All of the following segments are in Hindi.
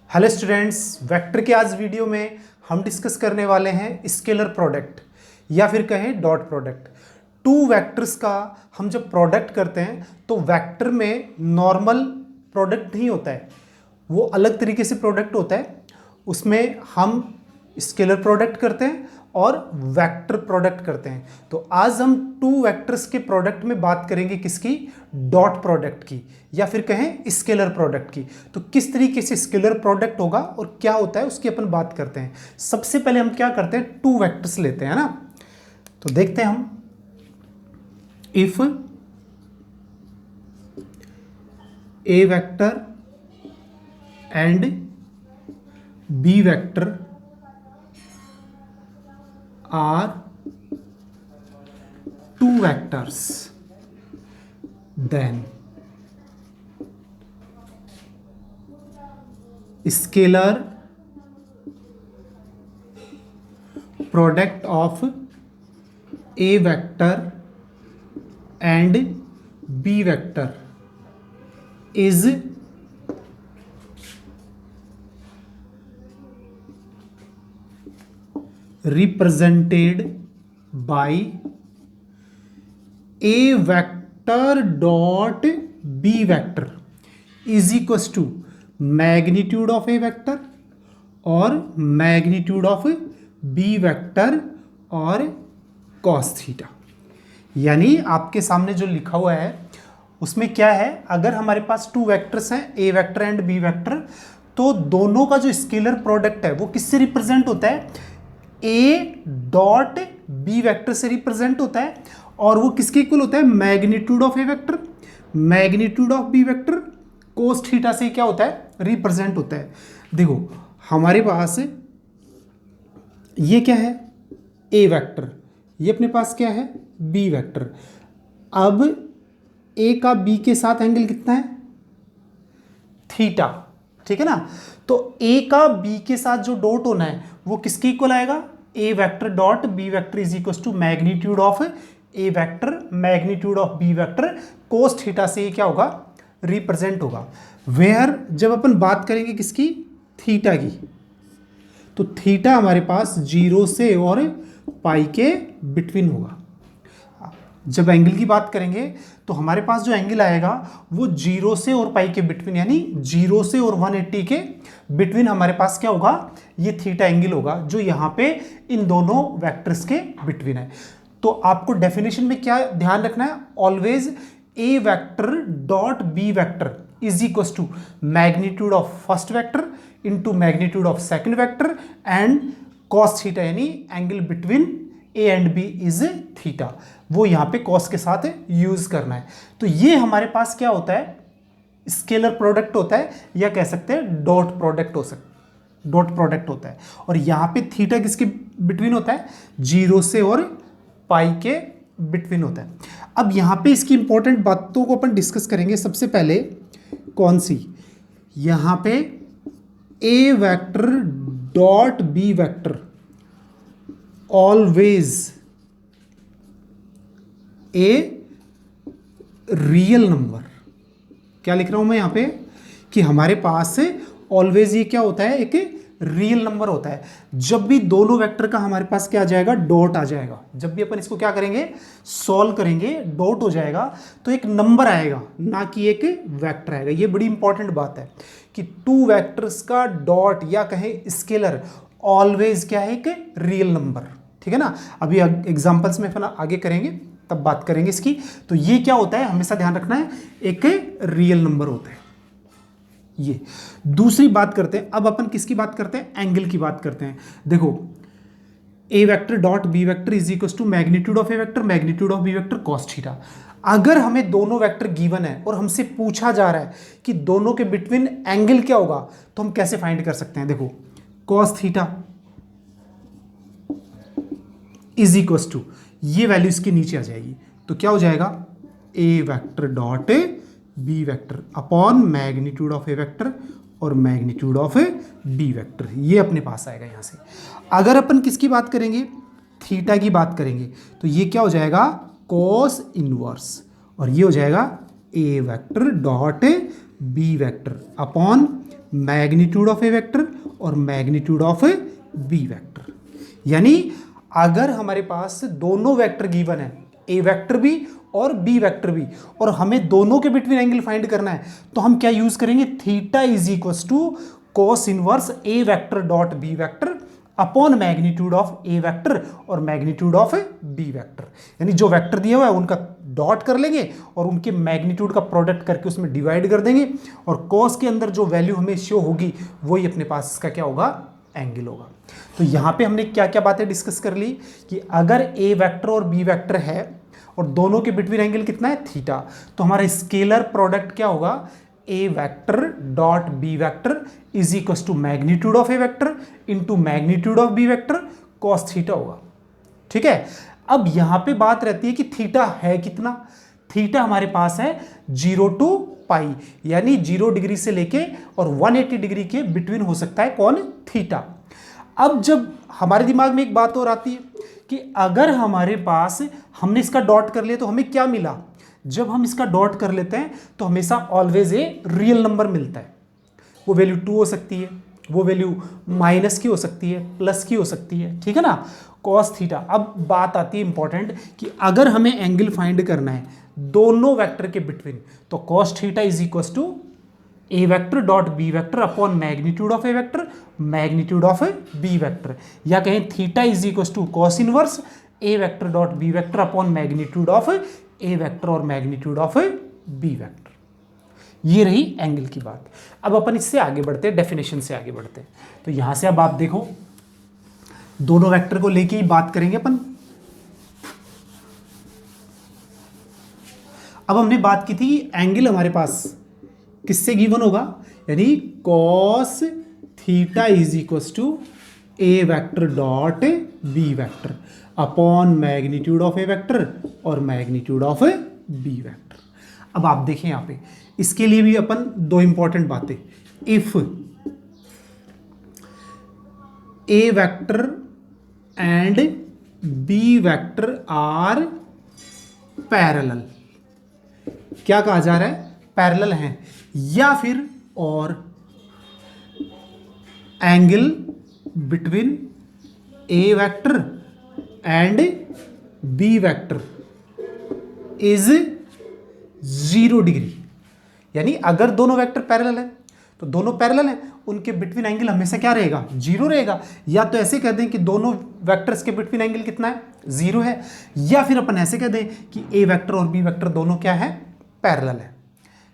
हेलो स्टूडेंट्स, वेक्टर के आज वीडियो में हम डिस्कस करने वाले हैं स्केलर प्रोडक्ट या फिर कहें डॉट प्रोडक्ट। टू वेक्टर्स का हम जब प्रोडक्ट करते हैं तो वेक्टर में नॉर्मल प्रोडक्ट नहीं होता है, वो अलग तरीके से प्रोडक्ट होता है। उसमें हम स्केलर प्रोडक्ट करते हैं और वेक्टर प्रोडक्ट करते हैं। तो आज हम टू वेक्टर्स के प्रोडक्ट में बात करेंगे किसकी? डॉट प्रोडक्ट की या फिर कहें स्केलर प्रोडक्ट की। तो किस तरीके से स्केलर प्रोडक्ट होगा और क्या होता है उसकी अपन बात करते हैं। सबसे पहले हम क्या करते हैं, टू वेक्टर्स लेते हैं ना। तो देखते हैं हम, if A vector and B vector are two vectors, then scalar product of a vector and b vector is represented by a vector dot b vector is equals to magnitude of a vector और magnitude of b vector और cos थीटा। यानी आपके सामने जो लिखा हुआ है उसमें क्या है, अगर हमारे पास टू वेक्टर्स हैं A vector and B vector, तो दोनों का जो स्केलर प्रोडक्ट है वो किससे रिप्रेजेंट होता है? ए डॉट बी वेक्टर से रिप्रेजेंट होता है। और वो किसके इक्वल होता है? Magnitude of A vector magnitude of B vector cos theta से क्या होता है? रिप्रेजेंट होता है। देखो हमारे पास ये क्या है? A vector. ये अपने पास क्या है? B vector. अब ए का बी के साथ एंगल कितना है? थीटा, ठीक है ना। तो ए का बी के साथ जो डॉट होना है वो किसके इक्वल आएगा? A vector dot B vector is equal to magnitude of A vector magnitude of B vector cos theta से ये क्या होगा? रिप्रेजेंट होगा। वेयर जब अपन बात करेंगे किसकी? थीटा की, तो थीटा हमारे पास 0 से और पाई के बिटवीन होगा। जब एंगल की बात करेंगे तो हमारे पास जो एंगल आएगा वो 0 से और पाई के बिटवीन, यानी 0 से और 180 के बिटवीन हमारे पास क्या होगा? ये थीटा एंगल होगा जो यहाँ पे इन दोनों वेक्टर्स के बिटवीन है। तो आपको डेफिनेशन में क्या ध्यान रखना है? Always A vector dot B vector is equal to magnitude of first vector into magnitude of second vector and cos theta, यानी angle between A and B is theta. वो यहाँ पे कॉस के साथ यूज करना है। तो ये हमारे पास क्या होता है? स्केलर प्रोडक्ट होता है या कह सकते हैं डॉट प्रोडक्ट डॉट प्रोडक्ट होता है। और यहाँ पे थीटा किसके बिटवीन होता है? 0 से और पाई के बिटवीन होता है। अब यहाँ पे इसकी इंपॉर्टेंट बातों को अपन डिस्कस करेंगे। सबसे पहले कौन सी? यहाँ पे A vector dot B vector always a real number. क्या लिख रहा हूं मैं यहां पे कि हमारे पास ऑलवेज ये क्या होता है? एक रियल नंबर होता है। जब भी दोनों वेक्टर का हमारे पास क्या आ जाएगा? डॉट आ जाएगा। जब भी अपन इसको क्या करेंगे? सॉल्व करेंगे, डॉट हो जाएगा तो एक नंबर आएगा, ना कि एक वेक्टर आएगा। ये बड़ी इंपॉर्टेंट बात है कि टू वेक्टर्स का डॉट या कहें स्केलर ऑलवेज क्या है? एक रियल नंबर, ठीक है ना। अभी एग्जांपल्स में अपन आगे करेंगे तब बात करेंगे इसकी। तो ये क्या होता है, हमेशा ध्यान रखना है, एक रियल नंबर होता है। ये दूसरी बात करते हैं। अब अपन किसकी बात करते हैं? एंगल की बात करते हैं। देखो A vector dot B vector is equal to magnitude of A vector magnitude of B vector cos theta. अगर हमें दोनों वेक्टर गिवन है और हमसे पूछा जा रहा है कि दोनों के बिटवीन एंगल क्या होगा, तो हम कैसे फाइंड कर सकते हैं? देखो cos theta is equal to, ये वैल्यू इसके नीचे आ जाएगी, तो क्या हो जाएगा? A vector dot B vector upon magnitude of A vector और मैग्नीट्यूड ऑफ बी वेक्टर, ये अपने पास आएगा यहां से। अगर अपन किसकी बात करेंगे? थीटा की बात करेंगे, तो ये क्या हो जाएगा? कॉस इनवर्स, और ये हो जाएगा A vector dot B vector upon magnitude of A vector और मैग्नीट्यूड ऑफ बी वेक्टर। यानी अगर हमारे पास दोनों वेक्टर गिवन है, ए वेक्टर भी और बी वेक्टर भी, और हमें दोनों के बिटवीन एंगल फाइंड करना है, तो हम क्या यूज करेंगे, theta is equal to cos inverse A vector dot B vector upon magnitude of A vector और मैग्नीट्यूड ऑफ बी वेक्टर। यानी जो वेक्टर दिया हुआ है उनका डॉट कर लेंगे और उनके मैग्नीट्यूड का प्रोडक्ट करके उसमें डिवाइड कर देंगे, और कॉस के अंदर जो वैल्यू हमें शो होगी वही अपने पास इसका क्या होगा, एंगल होगा। तो यहाँ पे हमने क्या क्या बातें डिस्कस कर ली कि अगर ए वेक्टर और बी वेक्टर है और दोनों के बिटवीन एंगल कितना है, थीटा, तो हमारा स्केलर प्रोडक्ट क्या होगा, A vector dot B vector is equal to magnitude of A vector into magnitude of B vector cos theta होगा। ठीक है, अब यहां पे बात रहती है कि थीटा है कितना, थीटा हमारे पास है 0 टू पाई, यानी 0 डिग्री से लेके और 180 डिग्री के बिटवीन हो सकता है कौन, थीटा। अब जब हमारे दिमाग में एक बात और आती है कि अगर हमारे पास हमने इसका डॉट कर लिया तो हमें क्या मिला, जब हम इसका डॉट कर लेते हैं तो हमेशा ऑलवेज ए रियल नंबर मिलता है। वो वैल्यू 2 हो सकती है, वो वैल्यू माइनस की हो सकती है, प्लस की हो सकती है, ठीक है ना, कॉस थीटा। अब बात आती है इंपॉर्टेंट कि अगर हमें एंगल फाइंड करना है दोनों वेक्टर के बिटवीन, तो cos theta is equal to A vector dot B vector upon magnitude of A vector magnitude of B vector, या कहें theta is equal to cos inverse A vector dot B vector upon magnitude of A vector और मैग्नीट्यूड ऑफ बी वेक्टर। ये रही एंगल की बात। अब अपन इससे आगे बढ़ते हैं, डेफिनेशन से आगे बढ़ते हैं। तो यहां से अब आप देखो, दोनों वेक्टर को लेके ही बात करेंगे अपन। अब हमने बात की थी एंगल हमारे पास किससे गिवन होगा, यानी cos theta is equal to A vector dot B vector upon magnitude of A vector और मैग्नीट्यूड ऑफ बी वेक्टर। अब आप देखें यहां पे, इसके लिए भी अपन दो इंपॉर्टेंट बातें, if A vector and B vector are parallel, क्या कहा जा रहा है, पैरेलल हैं, या फिर और angle between A vector and B vector is 0 degree. यानी अगर दोनों वेक्टर पैरेलल है तो दोनों पैरेलल हैं, उनके बिटवीन एंगल हमेशा क्या रहेगा, 0 रहेगा। या तो ऐसे कह दें कि दोनों वेक्टर्स के बिटवीन एंगल कितना है, 0 है, या फिर अपन ऐसे कह दें कि ए वेक्टर और बी वेक्टर दोनों क्या है, पैरेलल है।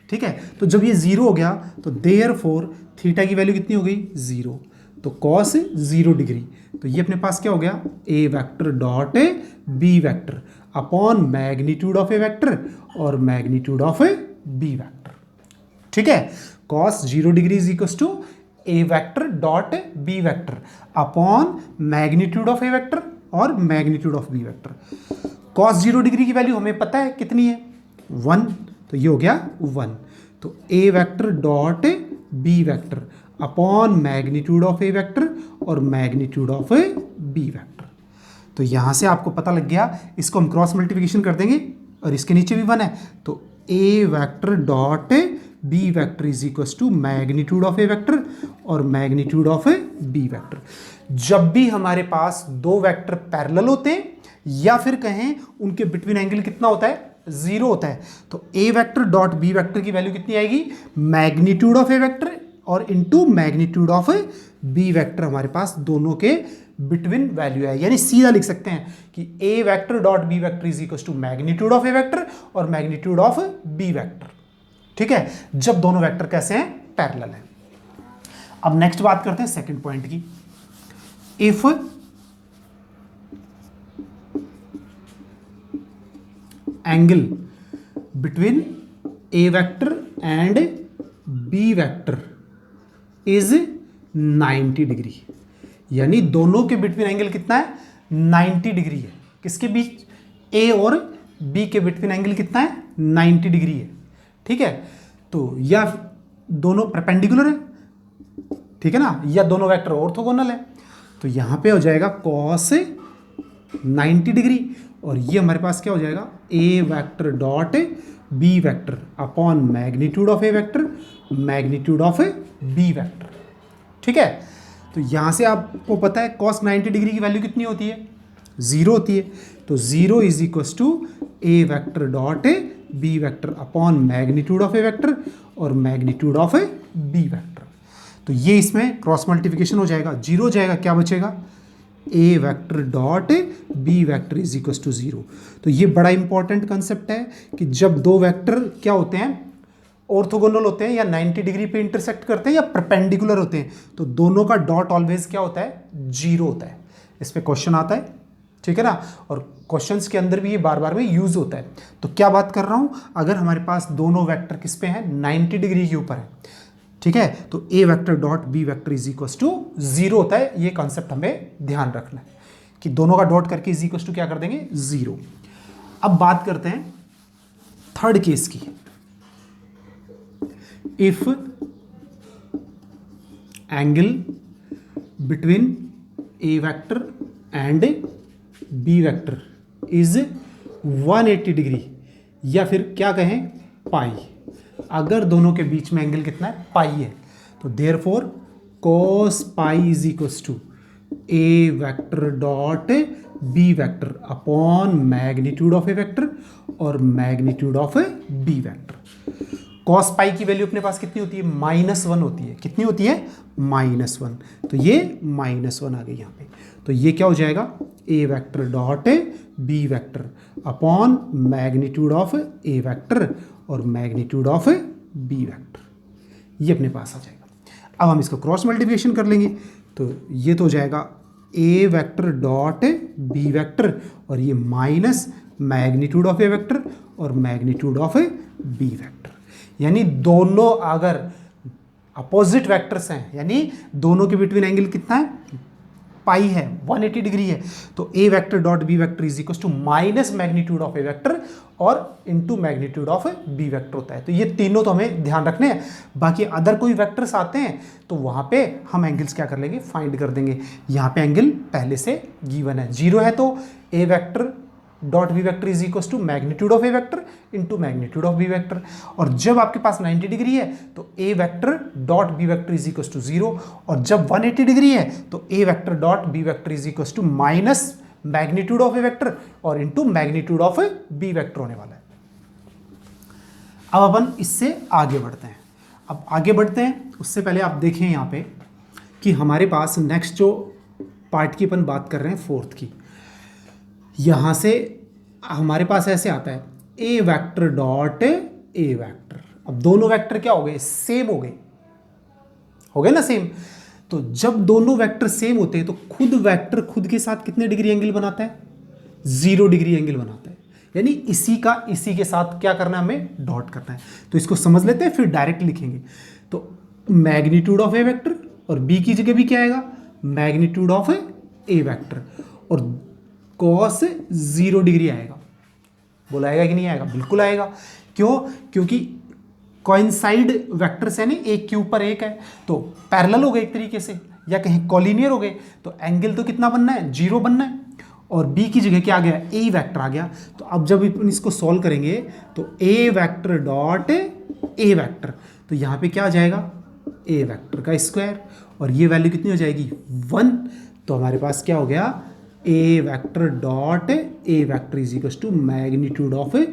ठीक है, तो जब ये 0 हो गया तो देयरफॉर थीटा की वैल्यू कितनी हो गई, 0, तो कॉस 0 डिग्री, तो ये अपने पास क्या हो गया, A vector dot B vector upon magnitude of A vector और मैग्नीट्यूड ऑफ बी वेक्टर। ठीक है, cos 0 degree is equal to A vector dot B vector upon magnitude of A vector और magnitude of B vector. Cos 0 degree की वैल्यू हमें पता है कितनी है, 1, तो ये हो गया 1, तो A vector dot B vector upon magnitude of A vector और मैग्नीट्यूड ऑफ बी वेक्टर। तो यहां से आपको पता लग गया, इसको हम क्रॉस मल्टीप्लिकेशन कर देंगे और इसके नीचे भी 1 है, तो A vector dot B vector is equal to magnitude of A vector और मैग्नीट्यूड ऑफ बी वेक्टर। जब भी हमारे पास दो वेक्टर पैरेलल होते हैं या फिर कहें उनके बिटवीन एंगल कितना होता है, 0 होता है, तो A vector dot B vector की वैल्यू कितनी आएगी, मैग्नीट्यूड ऑफ ए वेक्टर और into magnitude of B vector हमारे पास दोनों के बिटवीन वैल्यू है। यानी सीधा लिख सकते हैं कि A vector dot B vector is equal to magnitude of A vector और मैग्नीट्यूड ऑफ बी वेक्टर। ठीक है, जब दोनों वेक्टर कैसे हैं, पैरेलल है। अब नेक्स्ट बात करते हैं सेकंड पॉइंट की, if angle between A vector and B vector is 90 degree, यानी दोनों के बिटवीन एंगल कितना है, 90 डिग्री है। किसके बीच, ए और बी के बिटवीन एंगल कितना है, 90 डिग्री है। ठीक है, तो या दोनों परपेंडिकुलर है, ठीक है ना, या दोनों वेक्टर ऑर्थोगोनल है, तो यहां पे हो जाएगा कॉस 90 डिग्री और ये हमारे पास क्या हो जाएगा, A vector dot B vector upon magnitude of A vector, magnitude of A B vector. ठीक है, तो यहां से आपको पता है cos 90 डिग्री की वैल्यू कितनी होती है, 0 होती है। तो 0 is equals to A vector dot A B vector upon magnitude of A vector और magnitude of A B vector. तो ये इसमें क्रॉस मल्टीप्लिकेशन हो जाएगा, 0 हो जाएगा, क्या बचेगा, A vector dot B vector is equals to 0। तो ये बड़ा इंपॉर्टेंट कंसेप्ट है कि जब दो वेक्टर क्या होते हैं, ऑर्थोगोनल होते हैं या 90 डिग्री पे इंटरसेक्ट करते हैं या परपेंडिकुलर होते हैं, तो दोनों का डॉट ऑलवेज क्या होता है, 0 होता है। इस पे क्वेश्चन आता है, ठीक है ना, और क्वेश्चंस के अंदर भी ये बार बार में यूज होता है। तो क्या बात कर रहा हूं, अगर हमारे पास दोनों वेक्टर किस पे हैं, 90 डिग्री के ऊपर है, ठीक है, तो A vector dot B vector is equals to 0 होता है। ये कॉन्सेप्ट हमें ध्यान रखना है कि दोनों का डॉट करके इज इक्वस टू क्या कर देंगे, 0। अब बात करते हैं थर्ड केस की। If angle between A vector and B vector is 180 degree, या फिर क्या कहें, पाई। अगर दोनों के बीच में एंगल कितना है, पाई है, तो therefore cos pi is equals to A vector dot B vector upon magnitude of A vector और magnitude of A B vector. cos pi की वैल्यू अपने पास कितनी होती है, -1 होती है। कितनी होती है, -1। तो ये -1 आ गई यहाँ पे। तो ये क्या हो जाएगा, A vector dot B vector upon magnitude of A vector और मैग्नीट्यूड ऑफ बी वेक्टर, ये अपने पास आ जाएगा। अब हम इसको क्रॉस मल्टीप्लिकेशन कर लेंगे, तो ये तो हो जाएगा A vector dot B vector और ये minus magnitude of A vector और मैग्नीट्यूड ऑफ बी वेक्टर। यानी दोनों अगर अपोजिट वेक्टर्स हैं, यानी दोनों के बिटवीन एंगल कितना है, पाई है, 180 डिग्री है, तो A vector dot B vector is equal to minus magnitude of A vector और into magnitude of B vector होता है। तो ये तीनों तो हमें ध्यान रखने हैं। बाकी अदर कोई वेक्टर्स आते हैं तो वहां पे हम एंगल्स क्या कर लेंगे, फाइंड कर देंगे। यहाँ पे एंगल पहले से गिवन है, 0 है, तो A vector dot B vector is equal to magnitude of A vector into magnitude of B vector. और जब आपके पास 90 डिग्री है तो A vector dot B vector is equal to 0, और जब 180 डिग्री है तो A vector dot B vector is equal to minus magnitude of A vector और into magnitude of B vector होने वाला है। अब अपन इससे आगे बढ़ते हैं। अब आगे बढ़ते हैं उससे पहले आप देखें यहाँ पे कि हमारे पास नेक्स्ट जो पार्ट की अपन बात कर रहे हैं, फोर्थ की, यहां से हमारे पास ऐसे आता है A vector dot A vector. अब दोनों वेक्टर क्या हो गए, सेम हो गए ना, सेम। तो जब दोनों वेक्टर सेम होते हैं तो खुद वेक्टर खुद के साथ कितने डिग्री एंगल बनाता है, 0 डिग्री एंगल बनाता है। यानी इसी का इसी के साथ क्या करना है, हमें डॉट करना है। तो इसको समझ लेते हैं, फिर डायरेक्ट लिखेंगे। तो मैग्नीट्यूड ऑफ ए वेक्टर और बी की जगह भी क्या आएगा, मैग्नीट्यूड ऑफ ए वेक्टर, और cos 0 डिग्री आएगा। बोला आएगा कि नहीं आएगा, बिल्कुल आएगा। क्यों, क्योंकि कोइंसाइड वेक्टर्स है ना, एक के ऊपर एक है, तो पैरेलल हो गए एक तरीके से, या कहीं कॉलिनियर हो गए, तो एंगल तो कितना बनना है, 0 बनना है। और बी की जगह क्या आ गया, ए वेक्टर आ गया। तो अब जब इसको सॉल्व करेंगे तो A vector dot A vector, तो यहाँ पे क्या आ जाएगा, ए वेक्टर का स्क्वायर, और ये वैल्यू कितनी हो जाएगी, 1। तो हमारे पास क्या हो गया, A vector dot A vector is equal to magnitude of A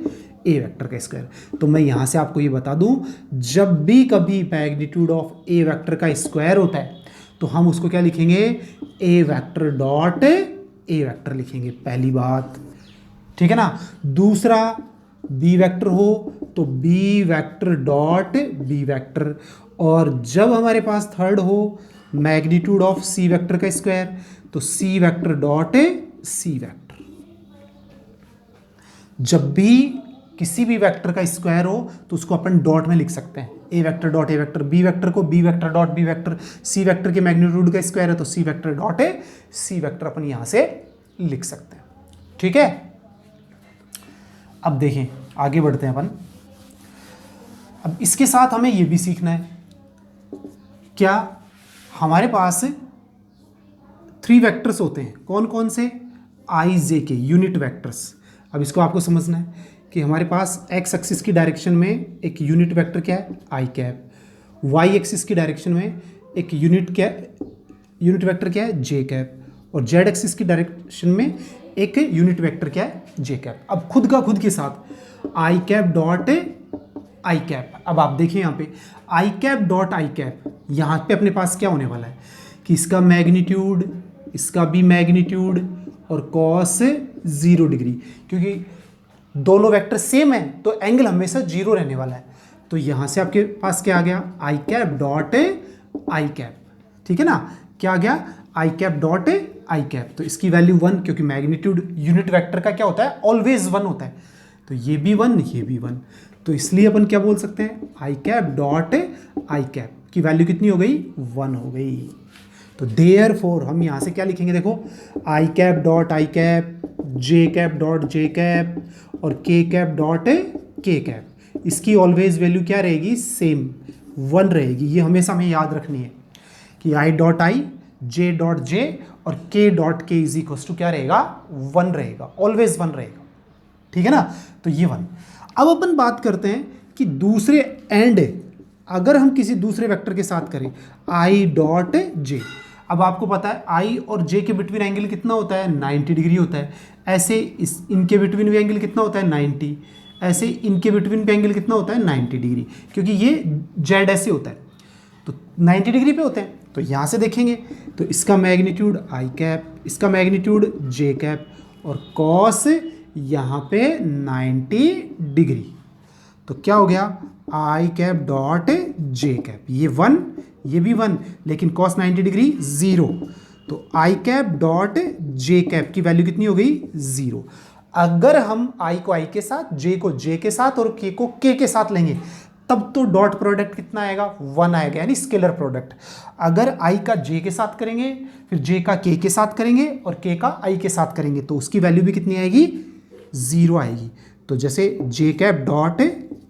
vector का स्क्वायर। तो मैं यहाँ से आपको ये बता दूं, जब भी कभी मैग्नीट्यूड ऑफ ए वेक्टर का स्क्वायर होता है तो हम उसको क्या लिखेंगे, ए वेक्टर डॉट ए वेक्टर लिखेंगे, पहली बात, ठीक है ना। दूसरा, बी वेक्टर हो तो B vector dot B vector, और जब हमारे पास थर्ड हो मैग्नीट्यूड ऑफ सी वेक्टर का स्क्वायर, तो C vector dot C vector. जब भी किसी भी वेक्टर का स्क्वायर हो तो उसको अपन डॉट में लिख सकते हैं, A vector dot A vector. B vector को B vector dot B vector, C vector के मैग्नीट्यूड का स्क्वायर है तो C vector dot C vector अपन यहां से लिख सकते हैं, ठीक है। अब देखें, आगे बढ़ते हैं अपन। अब इसके साथ हमें यह भी सीखना है, क्या हमारे पास 3 वेक्टर्स होते हैं, कौन कौन से, आई जे के यूनिट वेक्टर्स। अब इसको आपको समझना है, कि हमारे पास एक्स एक्सिस की डायरेक्शन में एक यूनिट वेक्टर क्या है आई कैप, वाई एक्सिस की डायरेक्शन में एक यूनिट वेक्टर क्या है जे कैप, और जेड एक्सिस की डायरेक्शन में एक यूनिट वेक्टर क्या है जे कैप। अब खुद का खुद के साथ आई कैप डॉट आई कैप। अब आप देखिए यहाँ पे आई कैप डॉट आई कैप, यहाँ पे अपने पास क्या होने वाला है कि इसका मैग्नीट्यूड, इसका भी मैग्नीट्यूड और कॉस 0 डिग्री, क्योंकि दोनों वेक्टर सेम है तो एंगल हमेशा 0 रहने वाला है। तो यहाँ से आपके पास क्या आ गया आई कैप डॉट आई कैप, ठीक है ना, क्या आ गया आई कैप डॉट आई कैप। तो इसकी वैल्यू 1, क्योंकि मैग्नीट्यूड यूनिट वेक्टर का क्या होता है ऑलवेज 1 होता है, तो ये भी 1 ये भी 1, तो इसलिए अपन क्या बोल सकते हैं आई कैप डॉट आई कैप की वैल्यू कितनी हो गई 1 हो गई। तो देयरफॉर हम यहाँ से क्या लिखेंगे, देखो I cap dot I cap, J cap dot J cap और K cap dot K cap, इसकी ऑलवेज वैल्यू क्या रहेगी सेम 1 रहेगी। ये हमेशा हमें याद रखनी है कि I dot I, J dot J और के डॉट के इज इक्वल टू क्या रहेगा 1 रहेगा, ऑलवेज 1 रहेगा, ठीक है ना। तो ये 1। अब अपन बात करते हैं कि दूसरे एंड अगर हम किसी दूसरे वेक्टर के साथ करें आई डॉट जे, अब आपको पता है आई और जे के बिटवीन एंगल कितना होता है 90 डिग्री होता है, ऐसे इनके बिटवीन भी एंगल कितना होता है 90, ऐसे इनके बिटवीन भी एंगल कितना होता है 90 डिग्री, क्योंकि ये जेड ऐसे होता है तो 90 डिग्री पे होते हैं। तो यहाँ से देखेंगे तो इसका मैग्नीट्यूड आई कैप, इसका मैग्नीट्यूड जे कैप और कॉस यहाँ पे 90 डिग्री, तो क्या हो गया आई कैप डॉट जे कैप, ये 1 ये भी 1, लेकिन कॉस 90 डिग्री 0, तो आई कैप डॉट जे कैप की वैल्यू कितनी हो गई 0। अगर हम आई को आई के साथ, जे को जे के साथ और के को के के साथ लेंगे तब तो डॉट प्रोडक्ट कितना आएगा 1 आएगा, यानी स्केलर प्रोडक्ट। अगर आई का जे के साथ करेंगे, फिर जे का के साथ करेंगे और के का आई के साथ करेंगे तो उसकी वैल्यू भी कितनी आएगी 0 आएगी। तो जैसे जे कैप डॉट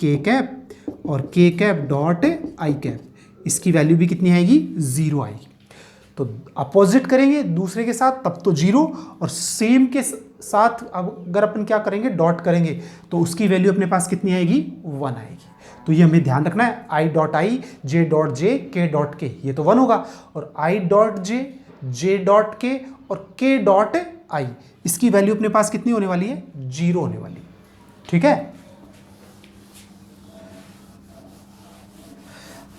के कैप और K cap dot I cap, इसकी वैल्यू भी कितनी आएगी 0 आएगी। तो अपोजिट करेंगे दूसरे के साथ तब तो 0, और सेम के साथ अगर अपन क्या करेंगे डॉट करेंगे तो उसकी वैल्यू अपने पास कितनी आएगी 1 आएगी। तो ये हमें ध्यान रखना है I dot I, J dot J, के डॉट के, ये तो 1 होगा, और आई डॉट जे डॉट के और के डॉट आई, इसकी वैल्यू अपने पास कितनी होने वाली है 0 होने वाली है, ठीक है।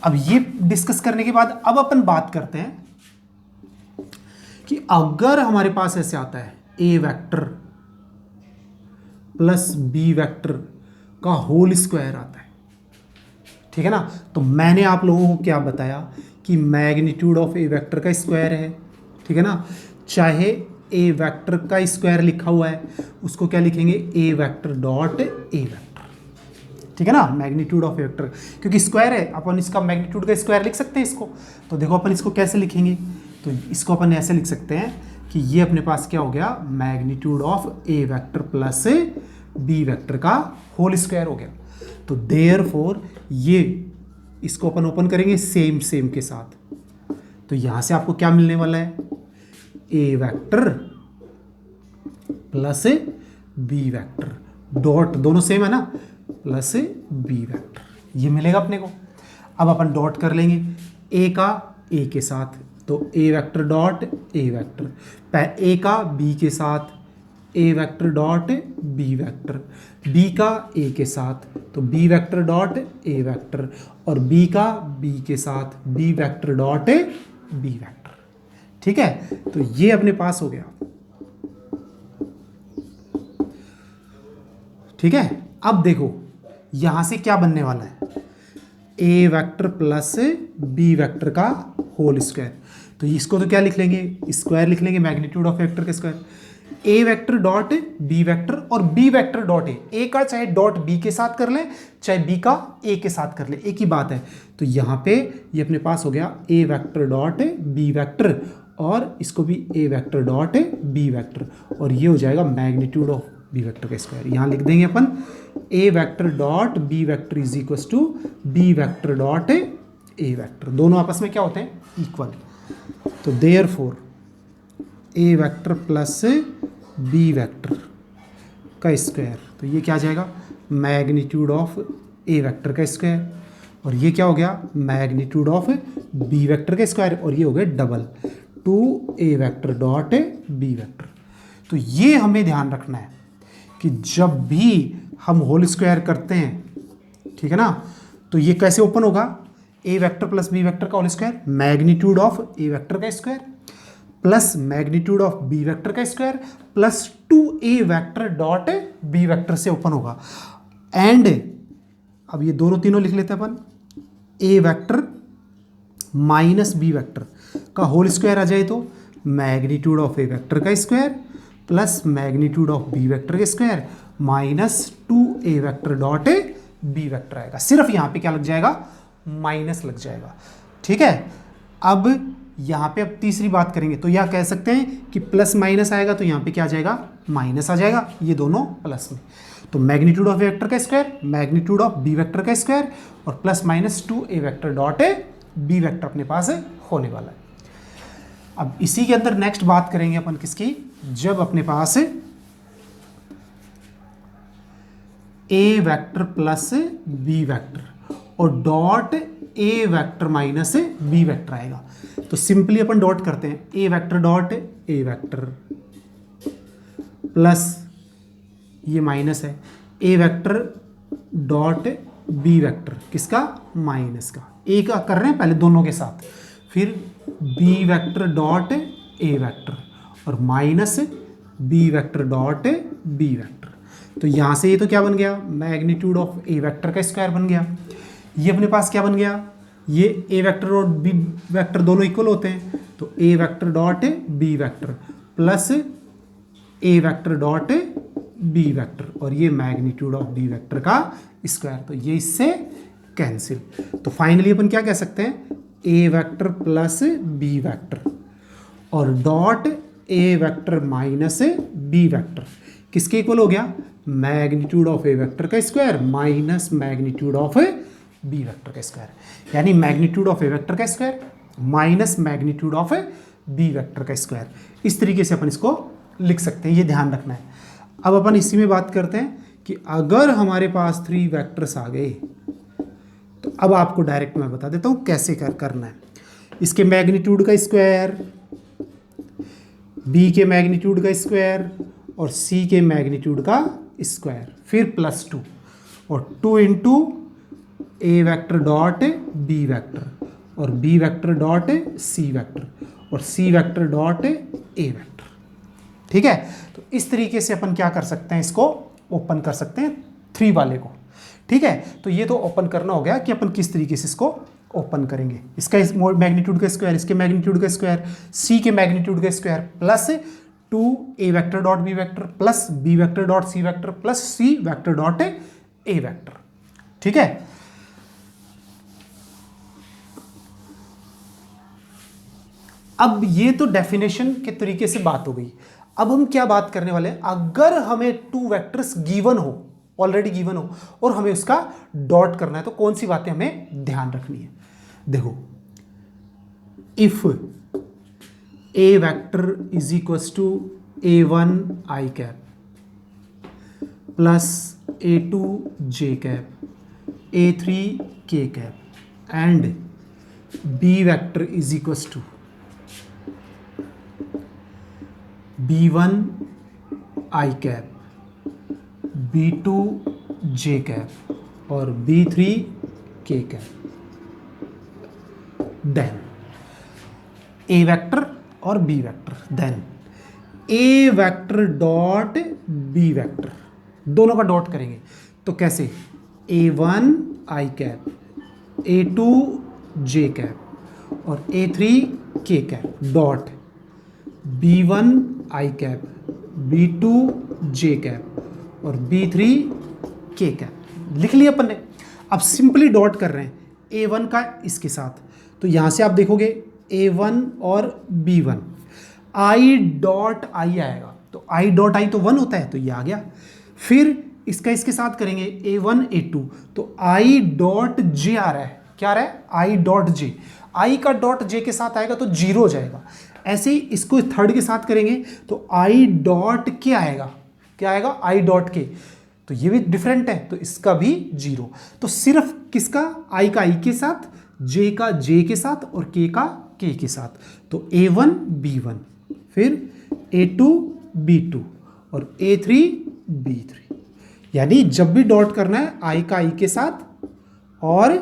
अब ये डिस्कस करने के बाद अब अपन बात करते हैं कि अगर हमारे पास ऐसे आता है A vector plus B vector का होल स्क्वायर आता है, ठीक है ना, तो मैंने आप लोगों को क्या बताया कि मैग्नीट्यूड ऑफ ए वेक्टर का स्क्वायर है, ठीक है ना, चाहे ए वेक्टर का स्क्वायर लिखा हुआ है उसको क्या लिखेंगे ए वेक्टर डॉट ए वेक्टर, ठीक है ना, मैग्नीट्यूड ऑफ ए वेक्टर, क्योंकि स्क्वायर है अपन इसका मैग्नीट्यूड का स्क्वायर लिख सकते हैं इसको। तो देखो अपन इसको कैसे लिखेंगे, तो इसको अपन ऐसे लिख सकते हैं कि ये अपने पास क्या हो गया magnitude of A vector plus B vector का होल स्क्वायर हो गया। तो देयरफॉर ये इसको अपन ओपन करेंगे सेम के साथ, तो यहां से आपको क्या मिलने वाला है A vector plus B vector dot, दोनों सेम है ना, प्लस बी वेक्टर, ये मिलेगा अपने को। अब अपन डॉट कर लेंगे ए का ए के साथ, तो A vector dot A vector, A का बी के साथ A vector dot B vector, B का ए के साथ तो B vector dot A vector, और बी का बी के साथ B vector dot B vector, ठीक है। तो ये अपने पास हो गया, ठीक है। अब देखो यहां से क्या बनने वाला है A vector plus B vector का होल स्क्वायर, तो इसको तो क्या लिख लेंगे स्क्वायर लिख लेंगे मैग्नीट्यूड ऑफ वेक्टर का स्क्वायर, ए वेक्टर डॉट बी वेक्टर और बी वेक्टर डॉट ए का चाहे डॉट बी के साथ कर लें चाहे बी का ए के साथ कर लें, एक ही बात है। तो यहाँ पे ये अपने पास हो गया A vector dot B vector और इसको भी A vector dot B vector, और ये हो जाएगा मैग्नीट्यूड ऑफ बी वेक्टर का स्क्वायर। यहाँ लिख देंगे अपन A vector dot B vector is equal to B vector dot A vector, दोनों आपस में क्या होते हैं इक्वल। तो therefore A vector plus B vector का स्क्वायर, तो ये क्या आ जाएगा मैग्नीट्यूड ऑफ ए वेक्टर का स्क्वायर, और ये क्या हो गया, मैग्नीट्यूड ऑफ बी वेक्टर का स्क्वायर, और ये हो गया double 2a vector dot B vector. तो ये हमें ध्यान रखना है कि जब भी हम होल स्क्वायर करते हैं, ठीक है ना, तो ये कैसे ओपन होगा, A vector plus B vector का whole square, magnitude of A vector का square plus magnitude of B vector का square plus 2a vector dot B vector से ओपन होगा। एंड अब ये दोनों तीनों लिख लेते हैं अपन, A vector minus B vector का होल स्क्वायर आ जाए तो मैग्नीट्यूड ऑफ ए वेक्टर का square plus magnitude of B vector का square minus 2a vector dot B vector आएगा। सिर्फ यहां पे क्या लग जाएगा, माइनस लग जाएगा। ठीक है, अब यहां पे अब तीसरी बात करेंगे तो यह कह सकते हैं कि प्लस माइनस आएगा तो यहां पे क्या आ जाएगा, माइनस आ जाएगा, ये दोनों प्लस में। तो मैग्नीट्यूड ऑफ ए वेक्टर का square magnitude of B vector का स्क्वायर और plus minus 2a vector dot B vector अपने पास होने वाला है। अब इसी के अंदर नेक्स्ट बात करेंगे अपन किसकी, जब अपने पास A vector plus B vector और dot A vector minus B vector आएगा। तो सिंपली अपन डॉट करते हैं, A vector dot A vector plus ये माइनस है A vector dot B vector, किसका, माइनस का, ए का कर रहे हैं पहले दोनों के साथ, फिर B vector dot A vector और minus B vector dot B vector. तो यहां से ये तो क्या बन गया, मैग्नीट्यूड ऑफ ए वेक्टर का स्क्वायर बन गया। ये अपने पास क्या बन गया, ये ए वेक्टर और बी वेक्टर दोनों इक्वल होते हैं, तो A vector dot B vector plus A vector dot B vector और ये मैग्नीट्यूड ऑफ बी वेक्टर का स्क्वायर, तो ये इससे कैंसिल। तो फाइनली अपन क्या कह सकते हैं, A vector plus B vector और dot A vector minus B vector किसके इक्वल हो गया, मैग्नीट्यूड ऑफ ए वेक्टर का square minus magnitude of B vector का स्क्वायर, यानी मैग्नीट्यूड ऑफ ए वेक्टर का square minus magnitude of B vector का स्क्वायर। इस तरीके से अपन इसको लिख सकते हैं, ये ध्यान रखना है। अब अपन इसी में बात करते हैं कि अगर हमारे पास 3 वेक्टर्स आ गए तो अब आपको डायरेक्ट मैं बता देता हूं कैसे करना है। इसके मैग्नीट्यूड का स्क्वायर, बी के मैग्नीट्यूड का स्क्वायर और सी के मैग्नीट्यूड का स्क्वायर, फिर प्लस 2 और 2 into A vector dot B vector और B vector dot C vector और C vector dot A vector. ठीक है, तो इस तरीके से अपन क्या कर सकते हैं, इसको ओपन कर सकते हैं 3 वाले को। ठीक है, तो ये तो ओपन करना हो गया कि अपन किस तरीके से इसको ओपन करेंगे। इसका मैग्नीट्यूड का स्क्वायर, इसके मैग्नीट्यूड का स्क्वायर, सी के मैग्नीट्यूड का square plus 2a vector dot B vector plus B vector dot C vector plus C vector dot A vector. ठीक है, अब ये तो डेफिनेशन के तरीके से बात हो गई। अब हम क्या बात करने वाले हैं, अगर हमें 2 वेक्टर्स गिवन हो, ऑलरेडी गिवन हो और हमें उसका डॉट करना है तो कौन सी बातें हमें ध्यान रखनी है। देखो, if A vector is equals to a1 i cap plus a2 j cap a3 k cap and b vector is equals to b1 i cap b2 j cap और b3 k cap, then a vector और b vector, then a vector dot b vector, दोनों का डॉट करेंगे तो कैसे, a1 i cap a2 j cap और a3 k cap dot b1 i cap b2 j cap और b3 k कैप। लिख लिया अपन ने। अब सिंपली डॉट कर रहे हैं a1 का इसके साथ, तो यहां से आप देखोगे a1 और b1, i डॉट आई आएगा, तो i डॉट आई तो 1 होता है तो ये आ गया। फिर इसका इसके साथ करेंगे a1 a2, तो i डॉट j आ रहा है, क्या आ रहा है, i डॉट j, i का डॉट j के साथ आएगा तो 0 हो जाएगा। ऐसे ही इसको थर्ड के साथ करेंगे तो i डॉट k आएगा, क्या आएगा, i डॉट k, तो तो ये भी डिफरेंट है, तो इसका भी 0। तो सिर्फ किसका, i का i के साथ, j का j के साथ और k का k के साथ। तो a1 b1, फिर a2 b2 और a3 b3। यानी जब भी डॉट करना है i का i के साथ और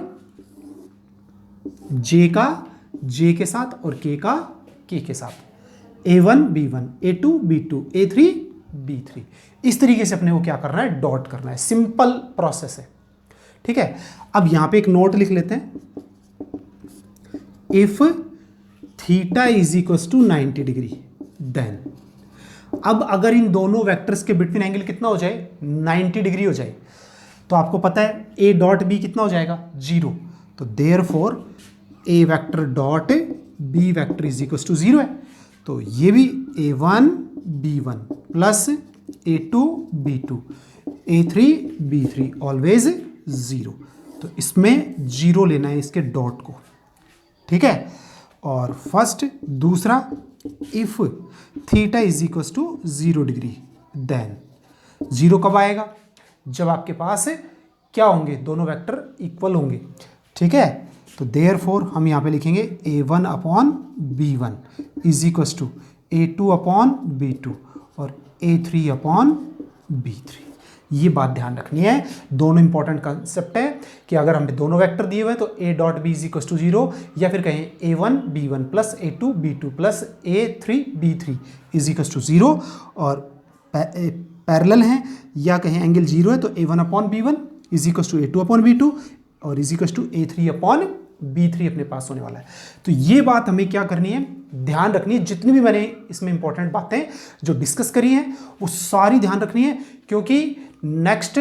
j का j के साथ और k का k के साथ। a1 b1, a2 b2, a3 b3। इस तरीके से अपने को क्या करना है, डॉट करना है। सिंपल प्रोसेस है, ठीक है। अब यहां पे एक नोट लिख लेते हैं, if theta is equal to 90 degree then. अब अगर इन दोनों वेक्टर्स के बिटवीन एंगल कितना हो जाए, 90 डिग्री हो जाए, तो आपको पता है a डॉट b कितना हो जाएगा, 0। तो therefore a vector dot b vector is equal to 0 है। तो ये भी a1 b1 plus a2 b2 a3 b3 always 0। तो इसमें 0 लेना है इसके डॉट को, ठीक है। और फर्स्ट, दूसरा, if theta is equal to 0 degree then. 0 कब आएगा, जब आपके पास क्या होंगे, दोनों वेक्टर इक्वल होंगे, ठीक है। तो देयरफॉर हम यहाँ पे लिखेंगे a1 upon b1 is equal to a2 upon b2 और a3 अपॉन b3। ये बात ध्यान रखनी है, दोनों इंपॉर्टेंट कंसेप्ट है कि अगर हमें दोनों वेक्टर दिए हुए हैं तो a dot b is equal to 0, या फिर कहें a1 b1 plus a2 b2 plus a3 b3 is equal to 0 और पैरेलल हैं, या कहें एंगल 0 है तो a1 upon b1 is equal to a2 upon b2 और is equal to a3 upon b3 अपने पास होने वाला है। तो ये बात हमें क्या करनी है, ध्यान रखनी है। जितनी भी मैंने इसमें इंपॉर्टेंट बातें जो डिस्कस करी हैं वो सारी ध्यान रखनी है, क्योंकि नेक्स्ट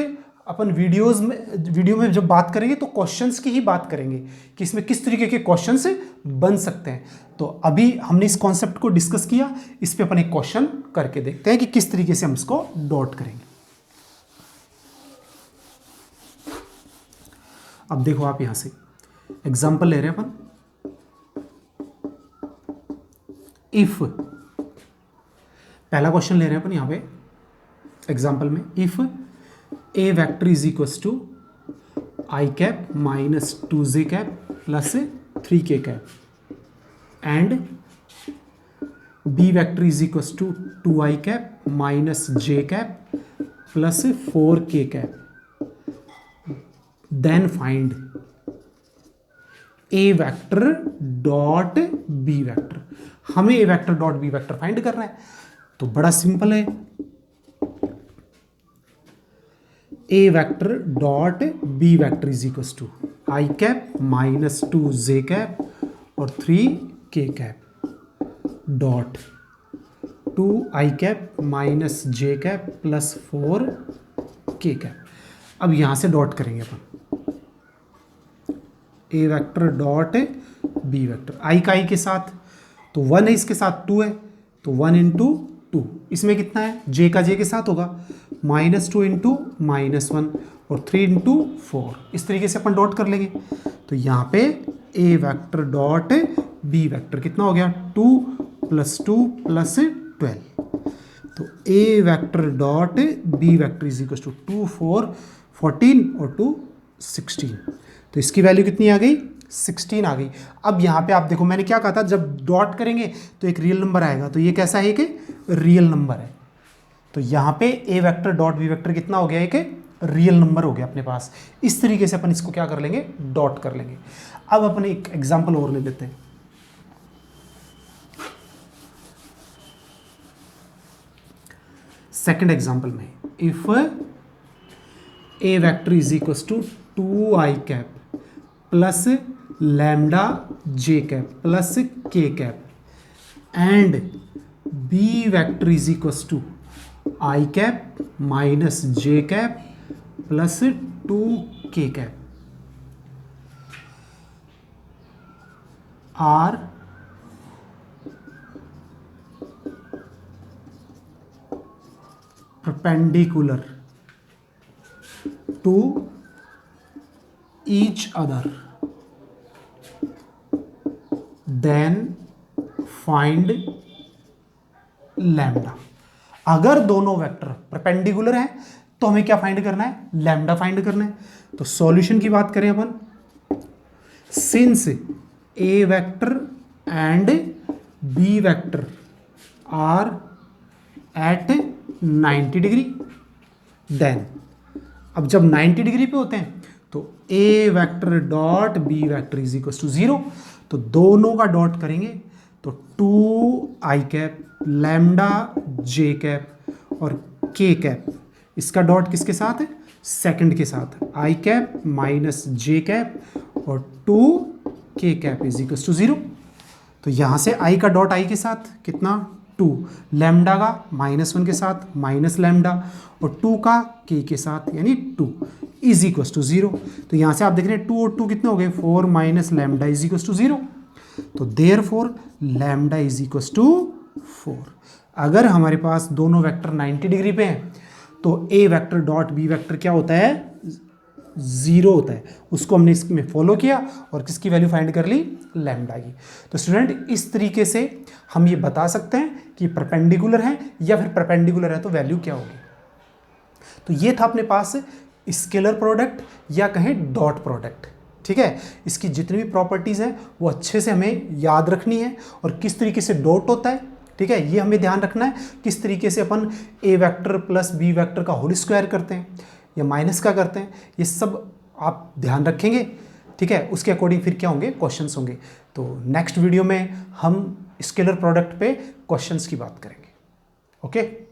अपन वीडियो में जब बात करेंगे तो क्वेश्चंस की ही बात करेंगे कि इसमें किस तरीके के क्वेश्चंस बन सकते हैं। तो अभी हमने इस कॉन्सेप्ट को डिस्कस किया, इस पे अपन एक क्वेश्चन करके देखते हैं कि किस तरीके से हम इसको डॉट करेंगे। अब देखो, आप यहां से एग्जाम्पल ले रहे हैं अपन। इफ, पहला क्वेश्चन ले रहे हैं अपन यहां पे एग्जाम्पल में, if A vector is equal to I cap minus 2j cap plus 3k cap and B vector is equal to 2i cap minus j cap plus 4k cap, then find A vector dot B vector. हमें A vector dot B vector find करना है, तो बड़ा सिंपल है, A vector dot B vector is equal to I cap minus 2j cap और 3k cap dot 2i cap minus j cap plus 4k cap. अब यहां से डॉट करेंगे अपन, A vector dot B vector, आई का आई के साथ तो 1 है, इसके साथ 2 है तो 1 इंटू 2, इसमें कितना है, जे का जे के साथ होगा -2 इंटू -1 और 3 इंटू 4। इस तरीके से अपन डॉट कर लेंगे। तो यहाँ पे A vector dot B vector कितना हो गया, 2 + 2 + 12। तो A vector dot B vector is equal to 2 4 14 और 2 16। तो इसकी वैल्यू कितनी आ गई, 16 आ गई। अब यहाँ पे आप देखो, मैंने क्या कहा था, जब डॉट करेंगे तो एक रियल नंबर आएगा, तो ये कैसा है, एक रियल नंबर है। तो यहाँ पे A vector dot B vector कितना हो गया, एक रियल नंबर हो गया अपने पास। इस तरीके से अपन इसको क्या कर लेंगे, डॉट कर लेंगे। अब अपन एक एग्जाम्पल और ले लेते हैं। सेकंड एग्जाम्पल में, if A vector is equal to 2i cap plus lambda J cap plus K cap and B vector is equal to I cap minus J cap plus 2k cap are perpendicular to each other, then find lambda। अगर दोनों वेक्टर परपेंडिकुलर हैं तो हमें क्या फाइंड करना है, लैम्डा फाइंड करना है। तो सॉल्यूशन की बात करें अपन, since A vector and B vector are at 90 degree, then अब जब 90 डिग्री पे होते हैं तो A vector dot B vector is equal to 0, तो दोनों का डॉट करेंगे तो 2 I cap lambda J cap और के कैप, इसका डॉट किसके साथ है, सेकंड के साथ, आई कैप माइनस जे कैप और 2 के कैप इज इक्वल टू 0। तो यहाँ से आई का डॉट आई के साथ कितना 2, लैम्डा का -1 के साथ माइनस लैम्डा और 2 का के साथ यानी 2 इज इक्वल टू 0। तो यहाँ से आप देख रहे हैं 2 और 2 कितने हो गए 4 minus lambda is equal to 0। तो therefore lambda is equal to 4। अगर हमारे पास दोनों वेक्टर 90 डिग्री पे हैं तो A vector dot B vector क्या होता है, 0 होता है। उसको हमने इसमें फॉलो किया और किसकी वैल्यू फाइंड कर ली, लैम्डा की। तो स्टूडेंट इस तरीके से हम ये बता सकते हैं कि परपेंडिकुलर है या फिर परपेंडिकुलर है तो वैल्यू क्या होगी। तो ये था अपने पास स्केलर प्रोडक्ट या कहें डॉट प्रोडक्ट। ठीक है, इसकी जितनी भी प्रॉपर्टीज़ हैं वो अच्छे से हमें याद रखनी है और किस तरीके से डॉट होता है, ठीक है, ये हमें ध्यान रखना है। किस तरीके से अपन A vector plus B vector का होल स्क्वायर करते हैं या माइनस का करते हैं, ये सब आप ध्यान रखेंगे। ठीक है, उसके अकॉर्डिंग फिर क्या होंगे, क्वेश्चंस होंगे। तो नेक्स्ट वीडियो में हम स्केलर प्रोडक्ट पे क्वेश्चंस की बात करेंगे। ओके।